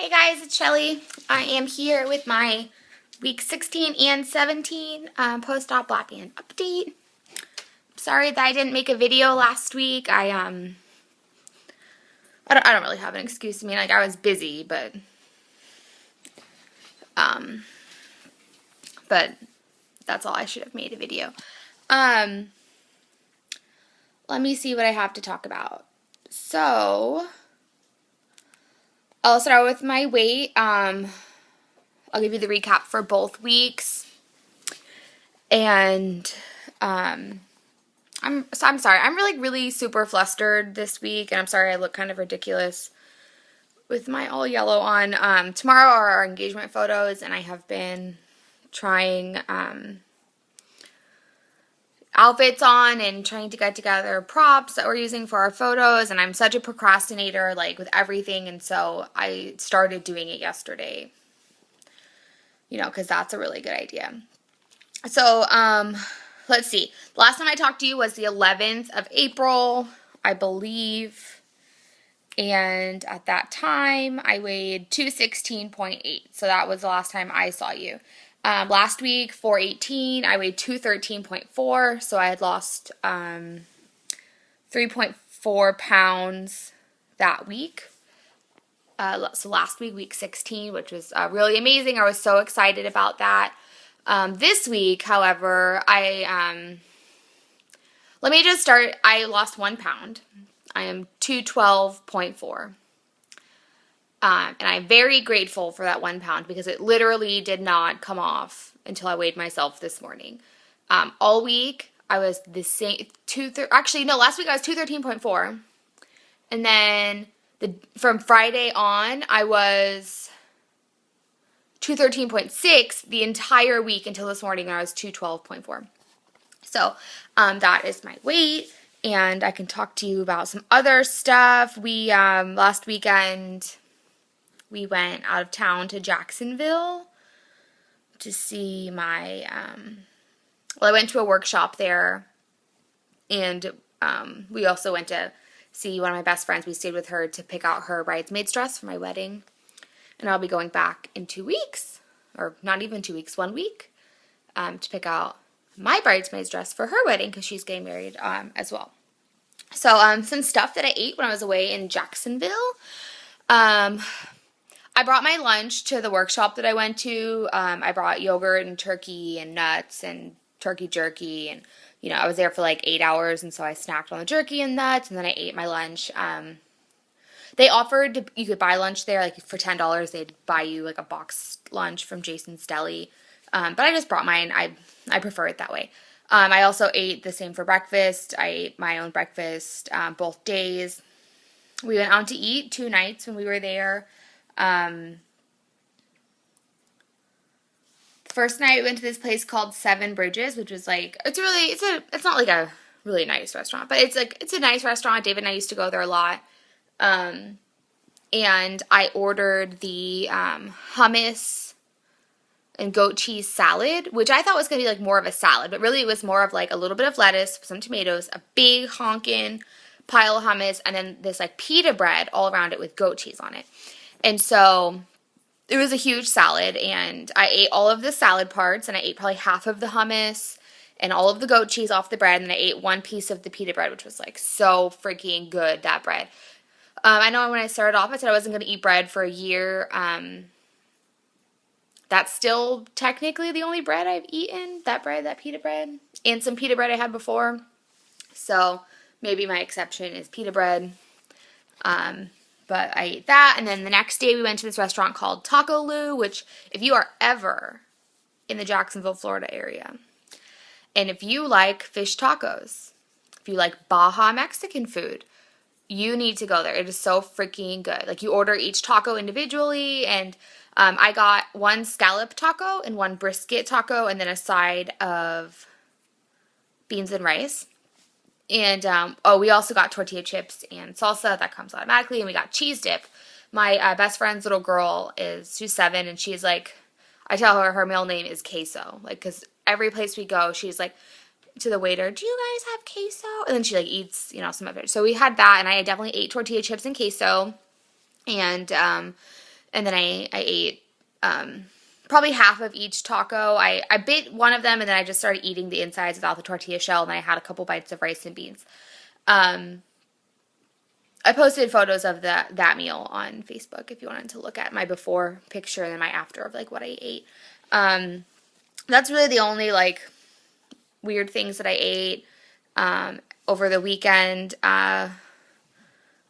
Hey guys, it's Shelly. I am here with my week 16 and 17 post-op lap band update. Sorry that I didn't make a video last week. I don't really have an excuse. I mean, like, I was busy, but that's all. I should have made a video. Let me see what I have to talk about. So I'll start with my weight. I'll give you the recap for both weeks. And I'm sorry. I'm really super flustered this week, and I'm sorry I look kind of ridiculous with my all yellow on. Tomorrow are our engagement photos, and I have been trying outfits on and trying to get together props that we're using for our photos, and I'm such a procrastinator, like, with everything, and so I started doing it yesterday, because that's a really good idea. So, let's see. The last time I talked to you was the 11th of April, I believe, and at that time, I weighed 216.8, so that was the last time I saw you. Last week, 418, I weighed 213.4, so I had lost 3.4 pounds that week. So last week, week 16, which was really amazing. I was so excited about that. This week, however, let me just start. I lost 1 pound. I am 212.4. And I'm very grateful for that 1 pound because it literally did not come off until I weighed myself this morning. All week, I was the same. Last week I was 213.4. And then from Friday on, I was 213.6 the entire week until this morning when I was 212.4. So that is my weight, and I can talk to you about some other stuff. We last weekend we went out of town to Jacksonville to see my I went to a workshop there, and we also went to see one of my best friends. We stayed with her to pick out her bridesmaid's dress for my wedding. And I'll be going back in 2 weeks, or not even 2 weeks, 1 week, to pick out my bridesmaid's dress for her wedding because she's getting married as well. So some stuff that I ate when I was away in Jacksonville. I brought my lunch to the workshop that I went to. I brought yogurt and turkey and nuts and turkey jerky, and I was there for like 8 hours, and so I snacked on the jerky and nuts, and then I ate my lunch. They offered you could buy lunch there, like for $10, they'd buy you like a boxed lunch from Jason's Deli. But I just brought mine. I prefer it that way. I also ate the same for breakfast. I ate my own breakfast both days. We went out to eat 2 nights when we were there. The first night we went to this place called Seven Bridges, which was like, it's not like a really nice restaurant, but it's a nice restaurant. David and I used to go there a lot. And I ordered the hummus and goat cheese salad, which I thought was going to be like more of a salad, but really it was more of like a little bit of lettuce, some tomatoes, a big honkin' pile of hummus, and then this like pita bread all around it with goat cheese on it. And so it was a huge salad, and I ate all of the salad parts, and I ate probably half of the hummus and all of the goat cheese off the bread, and I ate 1 piece of the pita bread, which was like so freaking good, that bread. I know when I started off, I said I wasn't going to eat bread for a year. That's still technically the only bread I've eaten, that pita bread, and some pita bread I had before. So maybe my exception is pita bread. But I ate that, and then the next day we went to this restaurant called Taco Lou, which if you are ever in the Jacksonville, Florida area, and if you like fish tacos, if you like Baja Mexican food, you need to go there. It is so freaking good. Like, you order each taco individually, and I got 1 scallop taco and 1 brisket taco, and then a side of beans and rice. And, we also got tortilla chips and salsa. That comes automatically, and we got cheese dip. My best friend's little girl she's 7, and she's like, I tell her middle name is Queso. Like, because every place we go, she's like, to the waiter, do you guys have queso? And then she like eats, some of it. So we had that, and I definitely ate tortilla chips and queso. And And then I ate probably half of each taco. I bit one of them, and then I just started eating the insides without the tortilla shell, and then I had a couple bites of rice and beans. I posted photos of that meal on Facebook if you wanted to look at my before picture and then my after of like what I ate. That's really the only like weird things that I ate over the weekend.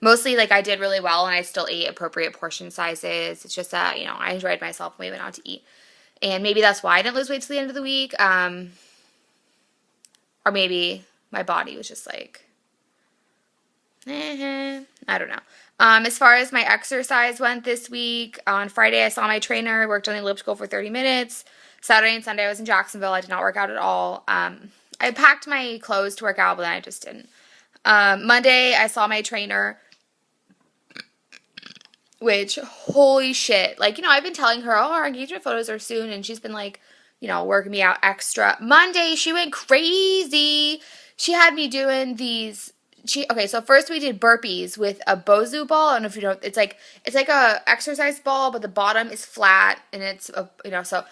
Mostly like I did really well and I still ate appropriate portion sizes. It's just that, I enjoyed myself when we went out to eat. And maybe that's why I didn't lose weight till the end of the week. Or maybe my body was just like, I don't know. As far as my exercise went this week, on Friday I saw my trainer, worked on the elliptical for 30 minutes. Saturday and Sunday I was in Jacksonville. I did not work out at all. I packed my clothes to work out, but then I just didn't. Monday I saw my trainer, which, holy shit. Like, I've been telling her, our engagement photos are soon, and she's been like, working me out extra. Monday, she went crazy. She had me doing these. Okay, so first we did burpees with a Bosu ball. I don't know if you know, it's like a exercise ball, but the bottom is flat, and it's, so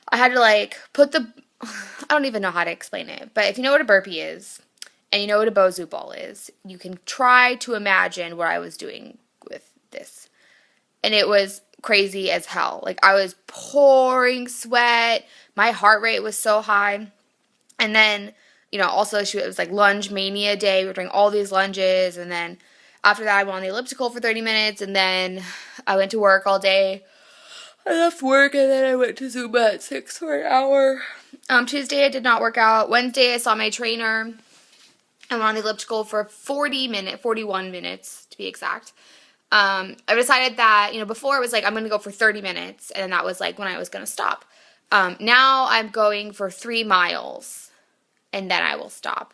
I had to like put I don't even know how to explain it, but if you know what a burpee is, and you know what a Bosu ball is, you can try to imagine what I was doing with this. And it was crazy as hell. Like, I was pouring sweat. My heart rate was so high. And then, also it was like lunge mania day. We were doing all these lunges. And then after that, I went on the elliptical for 30 minutes. And then I went to work all day. I left work and then I went to Zumba at 6 for an hour. Tuesday, I did not work out. Wednesday, I saw my trainer. I went on the elliptical for 41 minutes to be exact. I decided that, before it was like, I'm going to go for 30 minutes, and that was like when I was going to stop. Now I'm going for 3 miles, and then I will stop.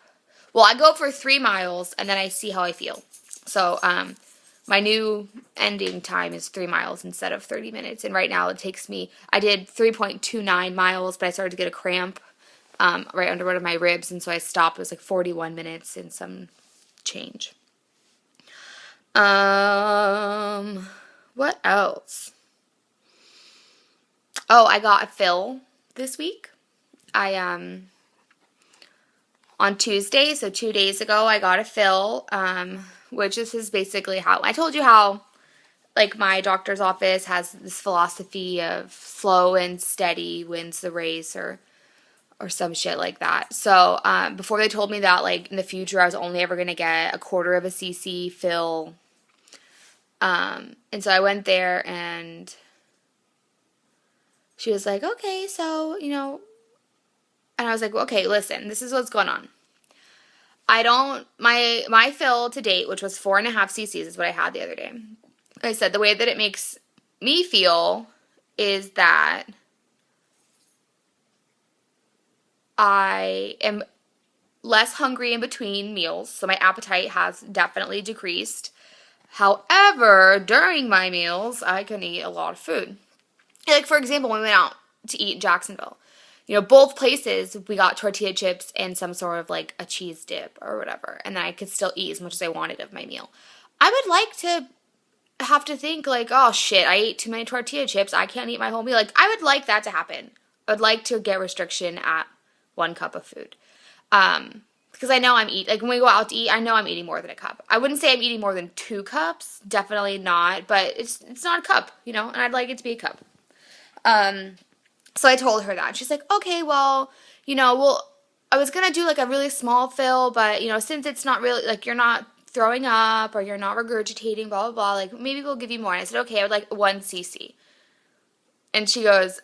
Well, I go for 3 miles, and then I see how I feel. So, my new ending time is 3 miles instead of 30 minutes, and right now it takes me, I did 3.29 miles, but I started to get a cramp, right under one of my ribs, and so I stopped. It was like 41 minutes and some change. What else? Oh, I got a fill this week. On Tuesday, so 2 days ago, I got a fill, which is basically how, I told you how, like, my doctor's office has this philosophy of slow and steady wins the race, or some shit like that. So, before they told me that, like, in the future, I was only ever going to get a 1/4 of a cc fill. And so I went there, and she was like, okay, so, and I was like, well, okay, listen, this is what's going on. My fill to date, which was 4.5 cc's, is what I had the other day. I said the way that it makes me feel is that I am less hungry in between meals, so my appetite has definitely decreased. However, during my meals, I can eat a lot of food. Like, for example, when we went out to eat in Jacksonville, both places, we got tortilla chips and some sort of, like, a cheese dip or whatever, and then I could still eat as much as I wanted of my meal. I would like to have to think, like, oh, shit, I ate too many tortilla chips, I can't eat my whole meal. Like, I would like that to happen. I would like to get restriction at 1 cup of food. Because I know I'm eating, like, when we go out to eat, I know I'm eating more than a cup. I wouldn't say I'm eating more than 2 cups, definitely not, but it's not a cup, and I'd like it to be a cup. So I told her that. She's like, okay, well, I was going to do, like, a really small fill, but, since it's not really, like, you're not throwing up or you're not regurgitating, blah, blah, blah, like, maybe we'll give you more. And I said, okay, I would like 1 cc. And she goes,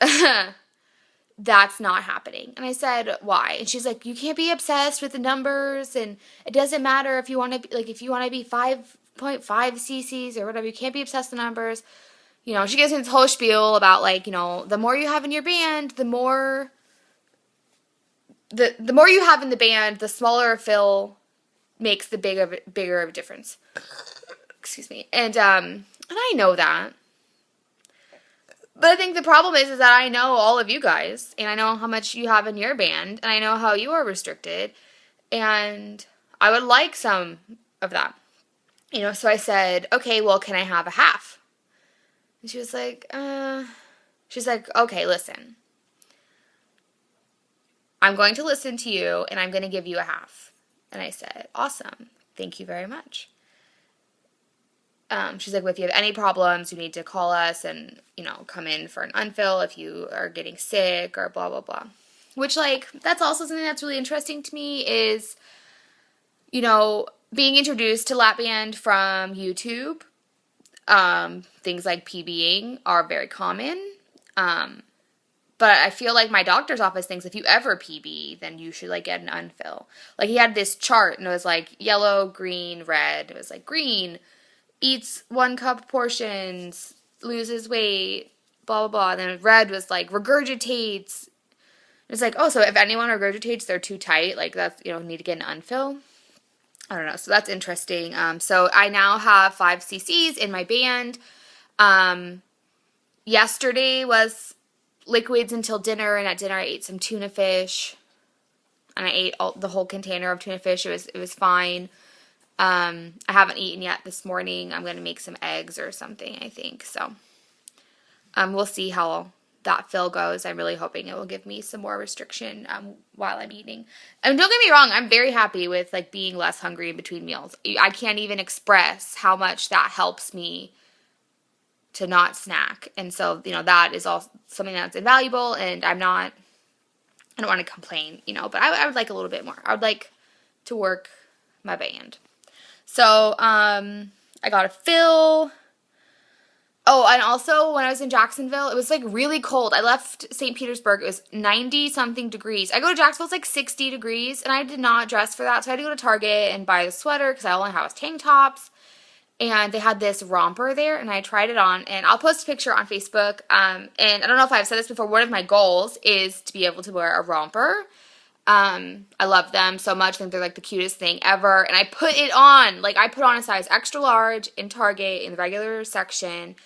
that's not happening. And I said, why? And she's like, you can't be obsessed with the numbers, and it doesn't matter if you want to be, like, if you want to be 5.5 cc's or whatever, you can't be obsessed with the numbers. She gives me this whole spiel about, like, the more you have in your band, the more you have in the band, the smaller a fill makes the bigger of a difference. Excuse me. And I know that. But I think the problem is that I know all of you guys, and I know how much you have in your band, and I know how you are restricted, and I would like some of that. So I said, okay, well, can I have a half? And she's like, okay, listen. I'm going to listen to you and I'm going to give you a half. And I said, awesome. Thank you very much. She's like, well, if you have any problems, you need to call us and, come in for an unfill if you are getting sick or blah, blah, blah. Which, like, that's also something that's really interesting to me is, being introduced to lap band from YouTube. Things like PBing are very common. But I feel like my doctor's office thinks if you ever PB, then you should, like, get an unfill. Like, he had this chart, and it was, like, yellow, green, red. It was, like, green, eats 1 cup portions, loses weight, blah, blah, blah. And then red was, like, regurgitates. It's like, oh, so if anyone regurgitates, they're too tight. Like, that's, need to get an unfill. I don't know. So that's interesting. So I now have 5 cc's in my band. Yesterday was liquids until dinner, and at dinner I ate some tuna fish, and I ate the whole container of tuna fish. It was fine. I haven't eaten yet this morning. I'm going to make some eggs or something, I think. So we'll see how that fill goes. I'm really hoping it will give me some more restriction while I'm eating. And don't get me wrong, I'm very happy with like being less hungry in between meals. I can't even express how much that helps me to not snack. And so, that is all something that's invaluable, and I don't want to complain, but I would like a little bit more. I would like to work my band. So, I got a fill. Oh, and also when I was in Jacksonville, it was like really cold. I left St. Petersburg. It was 90 something degrees. I go to Jacksonville, it's like 60 degrees, and I did not dress for that. So I had to go to Target and buy the sweater because I only have tank tops. And they had this romper there, and I tried it on, and I'll post a picture on Facebook, and I don't know if I've said this before, one of my goals is to be able to wear a romper. I love them so much. I think they're, like, the cutest thing ever, and I put it on. Like, I put on a size extra large in Target in the regular section,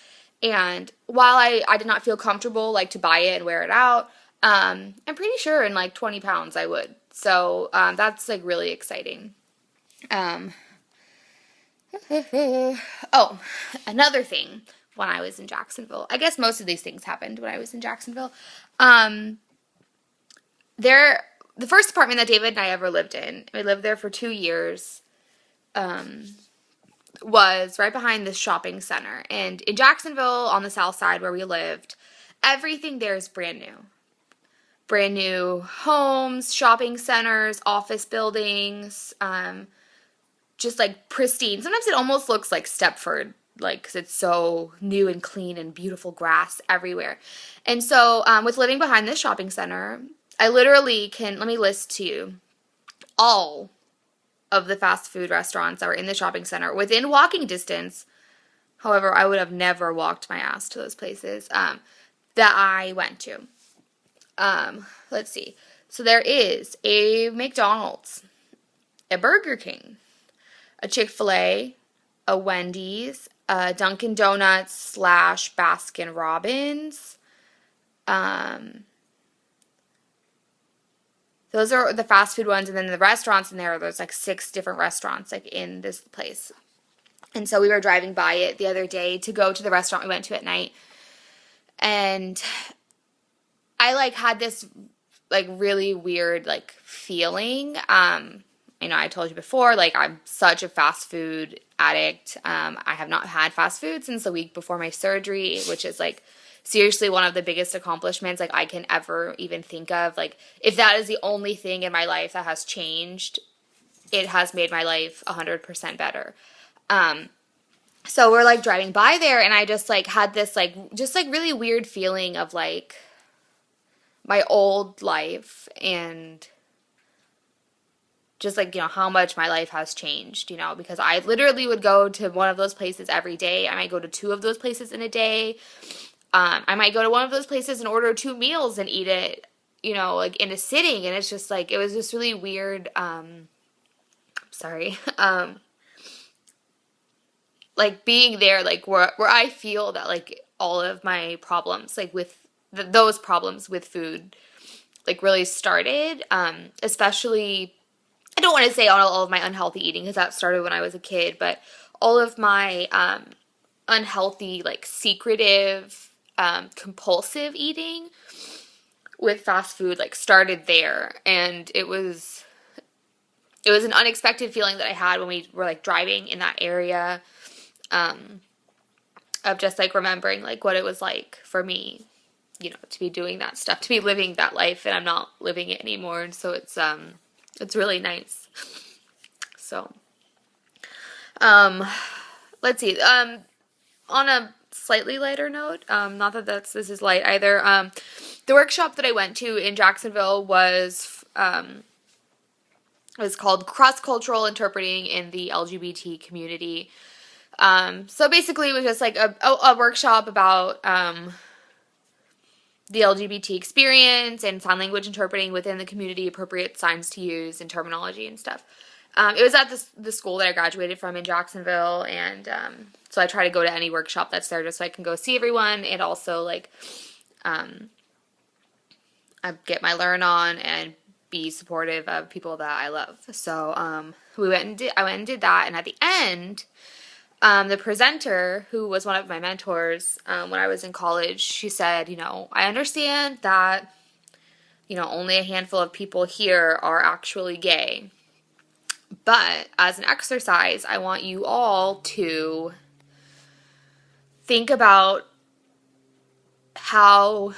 and while I did not feel comfortable, like, to buy it and wear it out, I'm pretty sure in, like, 20 pounds I would. So, that's, like, really exciting. Oh, another thing when I was in Jacksonville. I guess most of these things happened when I was in Jacksonville. The first apartment that David and I ever lived in, we lived there for 2 years, was right behind this shopping center. And in Jacksonville, on the south side where we lived, everything there is brand new. Brand new homes, shopping centers, office buildings, just like pristine. Sometimes it almost looks like Stepford, like, because it's so new and clean and beautiful grass everywhere. And so with living behind this shopping center, I literally let me list to you all of the fast food restaurants that were in the shopping center within walking distance. However, I would have never walked my ass to those places that I went to. Let's see. So there is a McDonald's, a Burger King, a Chick-fil-A, a Wendy's, a Dunkin' Donuts / Baskin Robbins. Those are the fast food ones, and then the restaurants in there's like 6 different restaurants like in this place. And so we were driving by it the other day to go to the restaurant we went to at night, and I like had this like really weird like feeling. I told you before, like, I'm such a fast food addict. I have not had fast food since the week before my surgery, which is, like, seriously one of the biggest accomplishments, like, I can ever even think of. Like, if that is the only thing in my life that has changed, it has made my life 100% better. So we're, like, driving by there, and I just, like, had this, like, just, like, really weird feeling of, like, my old life and just, like, how much my life has changed, because I literally would go to one of those places every day. I might go to 2 of those places in a day. I might go to one of those places and order 2 meals and eat it, like, in a sitting, and it's just, like, it was just really weird, like, being there, like, where I feel that, like, all of my problems, like, with those problems with food, like, really started, especially, I don't want to say all of my unhealthy eating, because that started when I was a kid, but all of my unhealthy, like secretive, compulsive eating with fast food like started there. And it was an unexpected feeling that I had when we were like driving in that area, of just like remembering like what it was like for me, you know, to be doing that stuff, to be living that life, and I'm not living it anymore. And so it's really nice. So, let's see, on a slightly lighter note, not that this is light either, the workshop that I went to in Jacksonville was called Cross-Cultural Interpreting in the LGBT Community. So basically it was just like a workshop about the LGBT experience and sign language interpreting within the community, appropriate signs to use and terminology and stuff. It was at the school that I graduated from in Jacksonville, and so I try to go to any workshop that's there just so I can go see everyone, and also like I get my learn on and be supportive of people that I love. So I went and did that, and at the end, the presenter, who was one of my mentors when I was in college, she said, you know, I understand that, you know, only a handful of people here are actually gay. But as an exercise, I want you all to think about how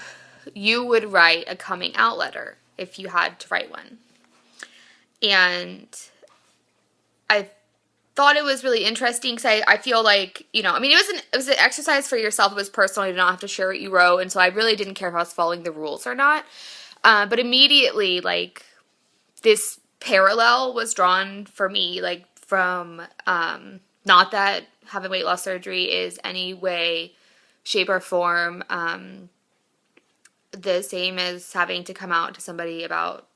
you would write a coming out letter if you had to write one. And I thought it was really interesting because I feel like, you know, I mean, it was an exercise for yourself. It was personal. You did not have to share what you wrote. And so I really didn't care if I was following the rules or not. But immediately, like, this parallel was drawn for me, like, from, not that having weight loss surgery is any way, shape, or form the same as having to come out to somebody about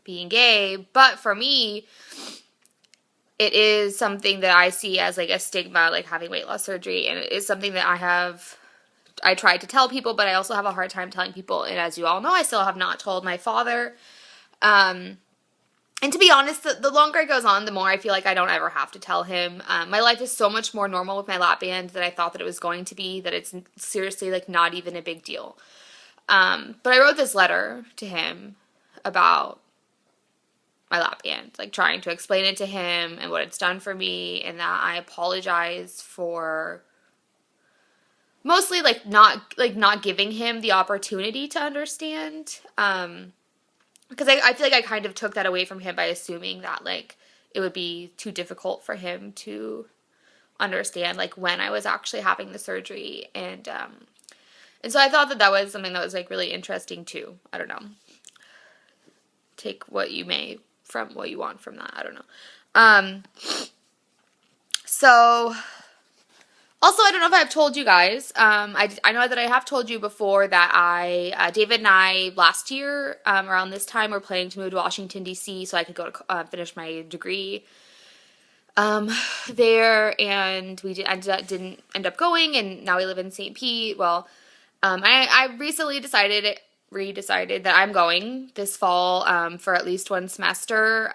being gay. But for me, it is something that I see as like a stigma, like having weight loss surgery, and it is something that I tried to tell people, but I also have a hard time telling people, and as you all know, I still have not told my father. And to be honest, the longer it goes on, the more I feel like I don't ever have to tell him. My life is so much more normal with my lap band than I thought that it was going to be, that it's seriously like not even a big deal. But I wrote this letter to him about my lap band, like trying to explain it to him and what it's done for me, and that I apologize for mostly not giving him the opportunity to understand. Because I feel like I kind of took that away from him by assuming that like it would be too difficult for him to understand like when I was actually having the surgery, and so I thought that was something that was like really interesting too. I don't know. Take what you may from what you want from that. I don't know. So also, I don't know if I've told you guys, I know that I have told you before that David and I last year, around this time, were planning to move to Washington, D.C. so I could go to finish my degree there, and we didn't end up going, and now we live in St. Pete. Well, I recently redecided that I'm going this fall for at least one semester.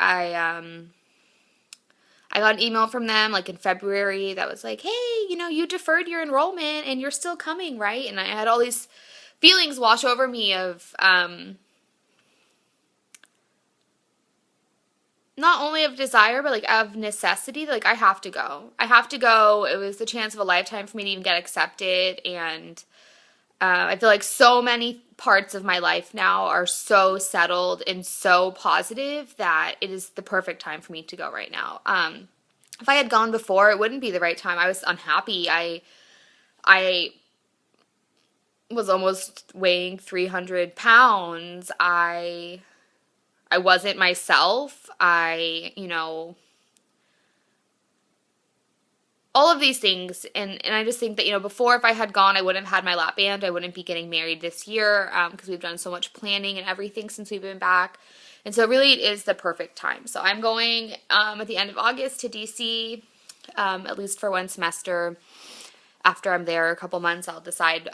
I got an email from them like in February that was like, hey, you know, you deferred your enrollment and you're still coming, right? And I had all these feelings wash over me of not only of desire, but like of necessity. Like, I have to go. I have to go. It was the chance of a lifetime for me to even get accepted. And I feel like so many parts of my life now are so settled and so positive that it is the perfect time for me to go right now. If I had gone before, it wouldn't be the right time. I was unhappy. I was almost weighing 300 pounds. I wasn't myself. You know, all of these things, and I just think that, you know, before, if I had gone, I wouldn't have had my lap band. I wouldn't be getting married this year because we've done so much planning and everything since we've been back. And so really it is the perfect time. So I'm going at the end of August to DC, at least for one semester. After I'm there a couple months, I'll decide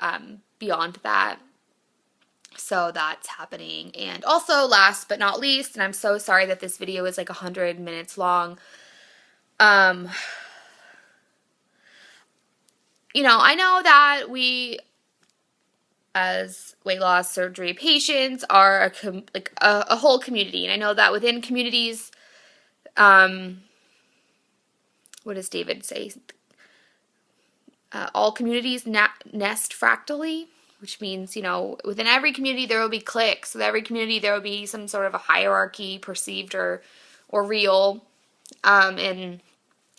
beyond that. So that's happening. And also, last but not least, and I'm so sorry that this video is like 100 minutes long, I know that we, as weight loss surgery patients, are a whole community, and I know that within communities, what does David say? All communities nest fractally, which means, within every community there will be cliques. With every community there will be some sort of a hierarchy, perceived or real. And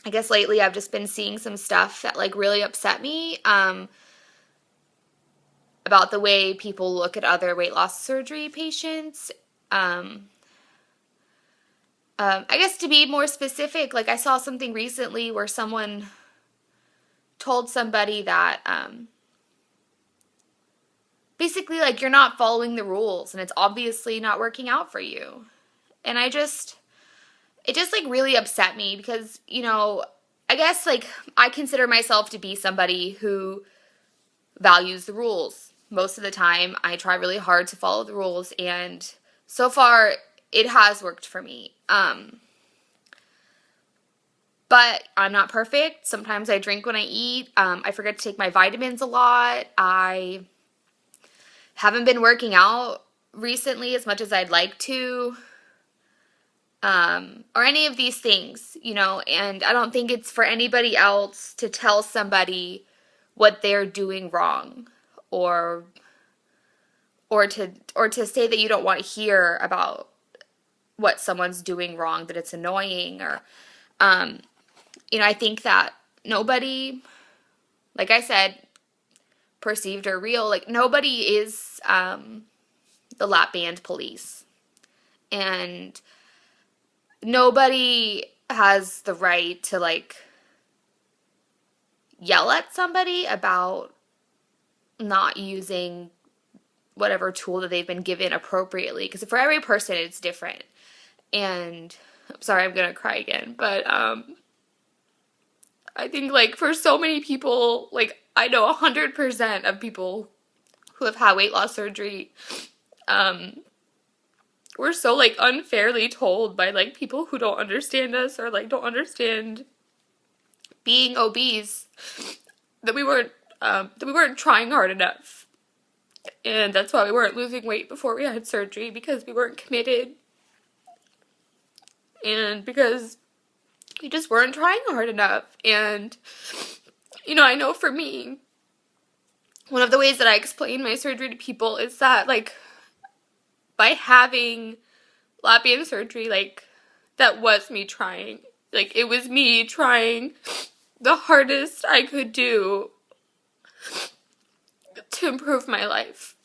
I guess lately I've just been seeing some stuff that like really upset me about the way people look at other weight loss surgery patients. I guess to be more specific, like I saw something recently where someone told somebody that basically like you're not following the rules and it's obviously not working out for you. And it just like really upset me because, I guess like I consider myself to be somebody who values the rules. Most of the time I try really hard to follow the rules, and so far it has worked for me. But I'm not perfect. Sometimes I drink when I eat. I forget to take my vitamins a lot. I haven't been working out recently as much as I'd like to. Or any of these things, and I don't think it's for anybody else to tell somebody what they're doing wrong or to say that you don't want to hear about what someone's doing wrong, that it's annoying, or I think that nobody, like I said, perceived or real, like nobody is the lap band police, and nobody has the right to like yell at somebody about not using whatever tool that they've been given appropriately, because for every person it's different. And I'm sorry, I'm gonna cry again, but I think like for so many people, like I know 100% of people who have had weight loss surgery we're so like unfairly told by like people who don't understand us or like don't understand being obese that we weren't trying hard enough. And that's why we weren't losing weight before we had surgery, because we weren't committed and because we just weren't trying hard enough. And I know for me, one of the ways that I explain my surgery to people is that like by having lap band surgery, like that was me trying. Like it was me trying the hardest I could do to improve my life.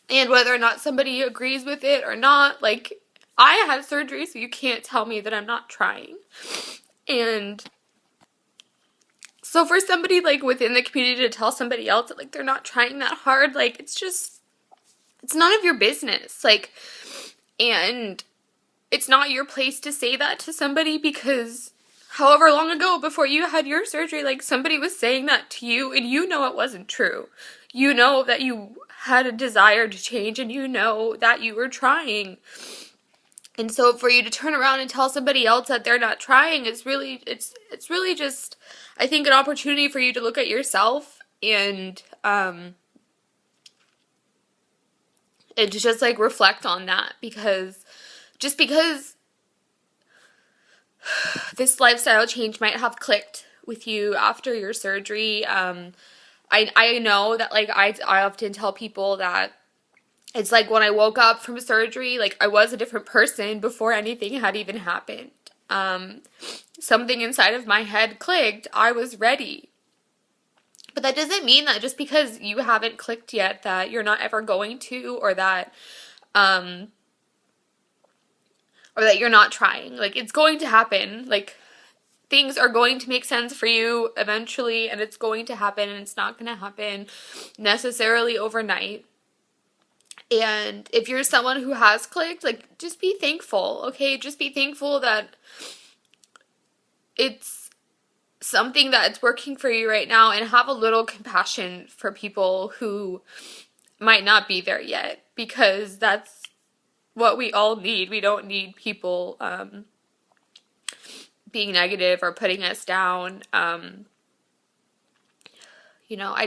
And whether or not somebody agrees with it or not, like I had surgery, so you can't tell me that I'm not trying. And so for somebody like within the community to tell somebody else that like they're not trying that hard, like it's none of your business. Like, and it's not your place to say that to somebody, because however long ago before you had your surgery, like somebody was saying that to you and it wasn't true. You know that you had a desire to change and you know that you were trying. And so for you to turn around and tell somebody else that they're not trying is really, it's really just, I think, an opportunity for you to look at yourself and to just like reflect on that, because this lifestyle change might have clicked with you after your surgery. I know that like I often tell people that it's like when I woke up from surgery, like I was a different person before anything had even happened. Something inside of my head clicked. I was ready. But that doesn't mean that just because you haven't clicked yet that you're not ever going to, or that you're not trying. Like it's going to happen. Like things are going to make sense for you eventually, and it's going to happen, and it's not going to happen necessarily overnight. And if you're someone who has clicked, like just be thankful, okay? Just be thankful that it's something that's working for you right now, and have a little compassion for people who might not be there yet, because that's what we all need. We don't need people being negative or putting us down. You know, I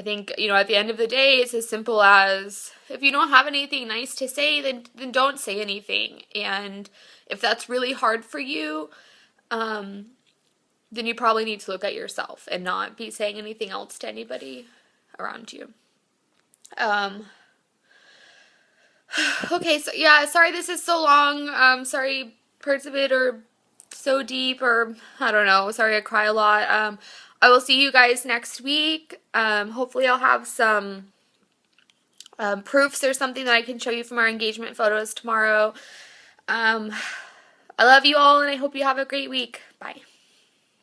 think, you know, at the end of the day, it's as simple as if you don't have anything nice to say, then don't say anything. And if that's really hard for you, then you probably need to look at yourself and not be saying anything else to anybody around you. Okay, so yeah, sorry this is so long. Sorry parts of it are so deep, or I don't know. Sorry I cry a lot. I will see you guys next week. Hopefully I'll have some proofs or something that I can show you from our engagement photos tomorrow. I love you all, and I hope you have a great week. Bye.